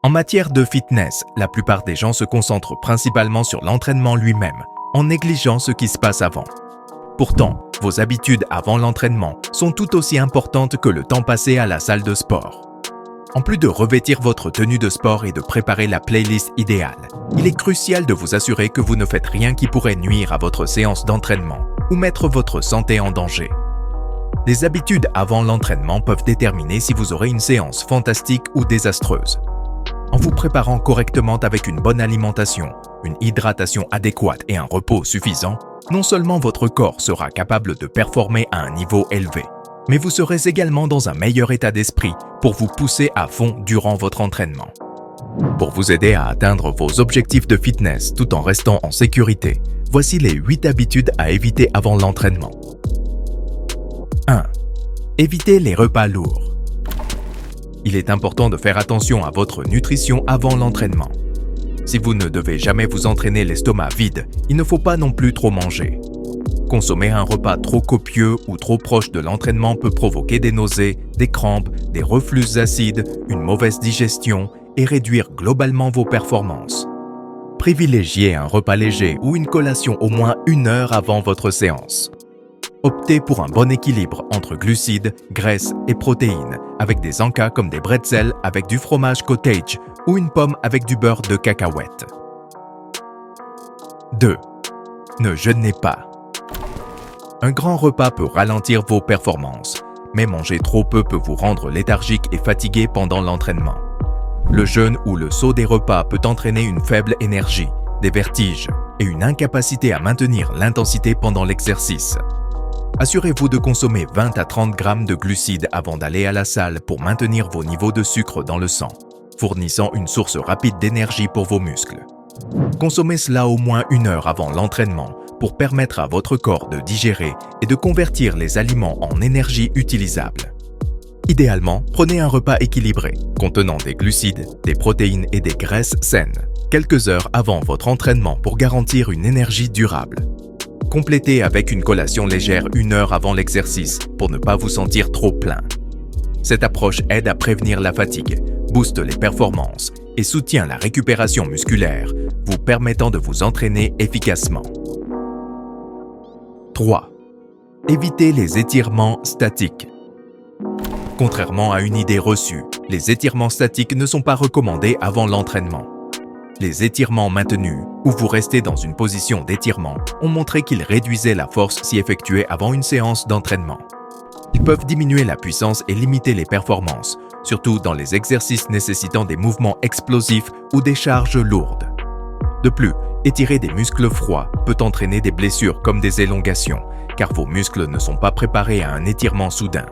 En matière de fitness, la plupart des gens se concentrent principalement sur l'entraînement lui-même, en négligeant ce qui se passe avant. Pourtant, vos habitudes avant l'entraînement sont tout aussi importantes que le temps passé à la salle de sport. En plus de revêtir votre tenue de sport et de préparer la playlist idéale, il est crucial de vous assurer que vous ne faites rien qui pourrait nuire à votre séance d'entraînement ou mettre votre santé en danger. Les habitudes avant l'entraînement peuvent déterminer si vous aurez une séance fantastique ou désastreuse. En vous préparant correctement avec une bonne alimentation, une hydratation adéquate et un repos suffisant, non seulement votre corps sera capable de performer à un niveau élevé, mais vous serez également dans un meilleur état d'esprit pour vous pousser à fond durant votre entraînement. Pour vous aider à atteindre vos objectifs de fitness tout en restant en sécurité, voici les 8 habitudes à éviter avant l'entraînement. 1. Évitez les repas lourds. Il est important de faire attention à votre nutrition avant l'entraînement. Si vous ne devez jamais vous entraîner l'estomac vide, il ne faut pas non plus trop manger. Consommer un repas trop copieux ou trop proche de l'entraînement peut provoquer des nausées, des crampes, des reflux acides, une mauvaise digestion et réduire globalement vos performances. Privilégiez un repas léger ou une collation au moins 1 heure avant votre séance. Optez pour un bon équilibre entre glucides, graisses et protéines, avec des encas comme des bretzels avec du fromage cottage ou une pomme avec du beurre de cacahuète. 2. Ne jeûnez pas. Un grand repas peut ralentir vos performances, mais manger trop peu peut vous rendre léthargique et fatigué pendant l'entraînement. Le jeûne ou le saut des repas peut entraîner une faible énergie, des vertiges et une incapacité à maintenir l'intensité pendant l'exercice. Assurez-vous de consommer 20 à 30 grammes de glucides avant d'aller à la salle pour maintenir vos niveaux de sucre dans le sang, fournissant une source rapide d'énergie pour vos muscles. Consommez cela au moins 1 heure avant l'entraînement pour permettre à votre corps de digérer et de convertir les aliments en énergie utilisable. Idéalement, prenez un repas équilibré, contenant des glucides, des protéines et des graisses saines, quelques heures avant votre entraînement pour garantir une énergie durable. Complétez avec une collation légère 1 heure avant l'exercice pour ne pas vous sentir trop plein. Cette approche aide à prévenir la fatigue, booste les performances et soutient la récupération musculaire, vous permettant de vous entraîner efficacement. 3. Évitez les étirements statiques. Contrairement à une idée reçue, les étirements statiques ne sont pas recommandés avant l'entraînement. Les étirements maintenus, où vous restez dans une position d'étirement, ont montré qu'ils réduisaient la force si effectuée avant une séance d'entraînement. Ils peuvent diminuer la puissance et limiter les performances, surtout dans les exercices nécessitant des mouvements explosifs ou des charges lourdes. De plus, étirer des muscles froids peut entraîner des blessures comme des élongations, car vos muscles ne sont pas préparés à un étirement soudain.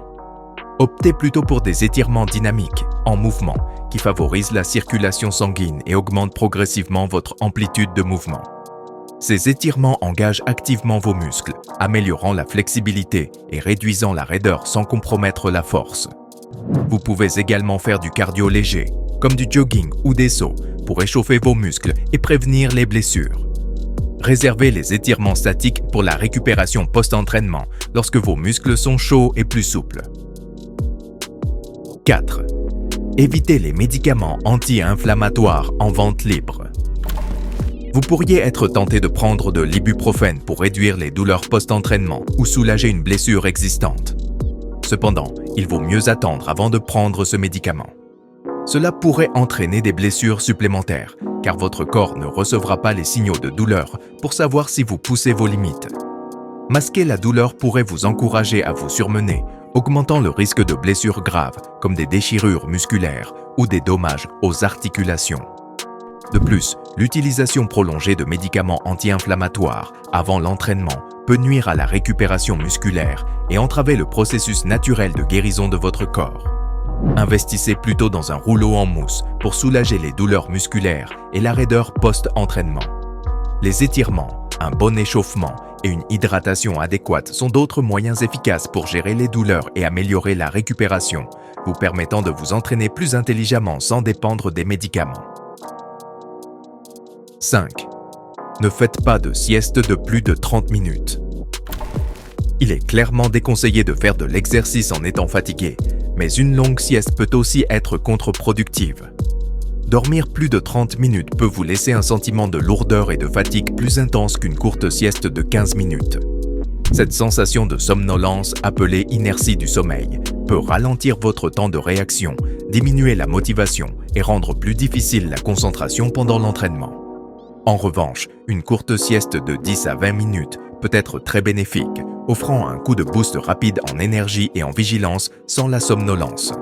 Optez plutôt pour des étirements dynamiques, en mouvement, qui favorisent la circulation sanguine et augmentent progressivement votre amplitude de mouvement. Ces étirements engagent activement vos muscles, améliorant la flexibilité et réduisant la raideur sans compromettre la force. Vous pouvez également faire du cardio léger, comme du jogging ou des sauts, pour échauffer vos muscles et prévenir les blessures. Réservez les étirements statiques pour la récupération post-entraînement, lorsque vos muscles sont chauds et plus souples. 4. Évitez les médicaments anti-inflammatoires en vente libre. Vous pourriez être tenté de prendre de l'ibuprofène pour réduire les douleurs post-entraînement ou soulager une blessure existante. Cependant, il vaut mieux attendre avant de prendre ce médicament. Cela pourrait entraîner des blessures supplémentaires, car votre corps ne recevra pas les signaux de douleur pour savoir si vous poussez vos limites. Masquer la douleur pourrait vous encourager à vous surmener, augmentant le risque de blessures graves comme des déchirures musculaires ou des dommages aux articulations. De plus, l'utilisation prolongée de médicaments anti-inflammatoires avant l'entraînement peut nuire à la récupération musculaire et entraver le processus naturel de guérison de votre corps. Investissez plutôt dans un rouleau en mousse pour soulager les douleurs musculaires et la raideur post-entraînement. Les étirements, un bon échauffement et une hydratation adéquate sont d'autres moyens efficaces pour gérer les douleurs et améliorer la récupération, vous permettant de vous entraîner plus intelligemment sans dépendre des médicaments. 5. Ne faites pas de sieste de plus de 30 minutes. Il est clairement déconseillé de faire de l'exercice en étant fatigué, mais une longue sieste peut aussi être contre-productive. dormir plus de 30 minutes peut vous laisser un sentiment de lourdeur et de fatigue plus intense qu'une courte sieste de 15 minutes. Cette sensation de somnolence, appelée inertie du sommeil, peut ralentir votre temps de réaction, diminuer la motivation et rendre plus difficile la concentration pendant l'entraînement. En revanche, une courte sieste de 10 à 20 minutes peut être très bénéfique, offrant un coup de boost rapide en énergie et en vigilance sans la somnolence.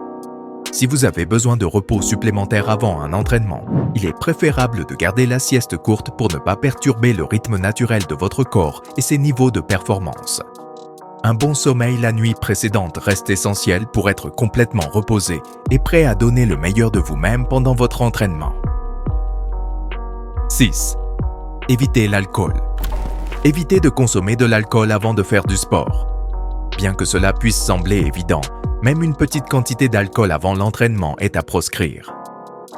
Si vous avez besoin de repos supplémentaire avant un entraînement, il est préférable de garder la sieste courte pour ne pas perturber le rythme naturel de votre corps et ses niveaux de performance. Un bon sommeil la nuit précédente reste essentiel pour être complètement reposé et prêt à donner le meilleur de vous-même pendant votre entraînement. 6. Évitez l'alcool. Évitez de consommer de l'alcool avant de faire du sport. Bien que cela puisse sembler évident, même une petite quantité d'alcool avant l'entraînement est à proscrire.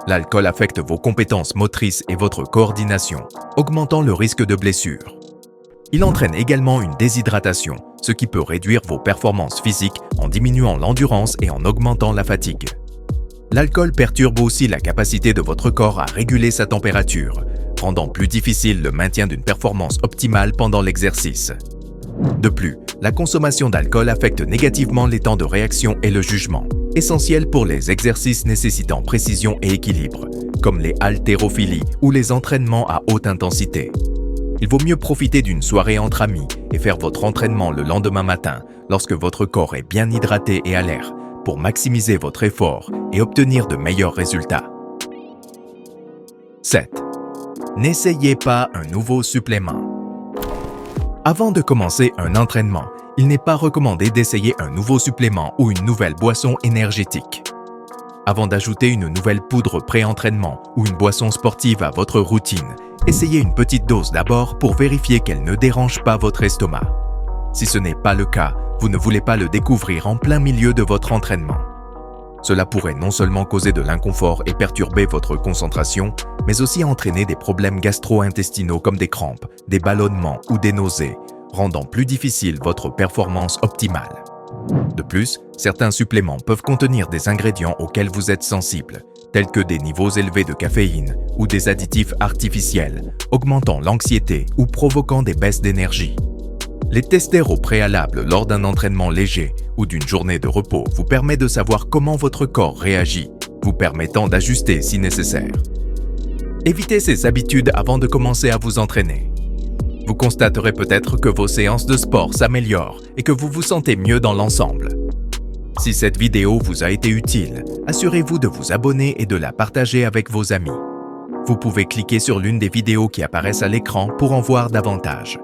L'alcool affecte vos compétences motrices et votre coordination, augmentant le risque de blessure. Il entraîne également une déshydratation, ce qui peut réduire vos performances physiques en diminuant l'endurance et en augmentant la fatigue. L'alcool perturbe aussi la capacité de votre corps à réguler sa température, rendant plus difficile le maintien d'une performance optimale pendant l'exercice. De plus, la consommation d'alcool affecte négativement les temps de réaction et le jugement, essentiels pour les exercices nécessitant précision et équilibre, comme les haltérophilies ou les entraînements à haute intensité. Il vaut mieux profiter d'une soirée entre amis et faire votre entraînement le lendemain matin lorsque votre corps est bien hydraté et alerte pour maximiser votre effort et obtenir de meilleurs résultats. 7. N'essayez pas un nouveau supplément. Avant de commencer un entraînement, il n'est pas recommandé d'essayer un nouveau supplément ou une nouvelle boisson énergétique. Avant d'ajouter une nouvelle poudre pré-entraînement ou une boisson sportive à votre routine, essayez une petite dose d'abord pour vérifier qu'elle ne dérange pas votre estomac. Si ce n'est pas le cas, vous ne voulez pas le découvrir en plein milieu de votre entraînement. Cela pourrait non seulement causer de l'inconfort et perturber votre concentration, mais aussi entraîner des problèmes gastro-intestinaux comme des crampes, des ballonnements ou des nausées, rendant plus difficile votre performance optimale. De plus, certains suppléments peuvent contenir des ingrédients auxquels vous êtes sensible, tels que des niveaux élevés de caféine ou des additifs artificiels, augmentant l'anxiété ou provoquant des baisses d'énergie. Les tester au préalable lors d'un entraînement léger ou d'une journée de repos vous permet de savoir comment votre corps réagit, vous permettant d'ajuster si nécessaire. Évitez ces habitudes avant de commencer à vous entraîner. Vous constaterez peut-être que vos séances de sport s'améliorent et que vous vous sentez mieux dans l'ensemble. Si cette vidéo vous a été utile, assurez-vous de vous abonner et de la partager avec vos amis. Vous pouvez cliquer sur l'une des vidéos qui apparaissent à l'écran pour en voir davantage.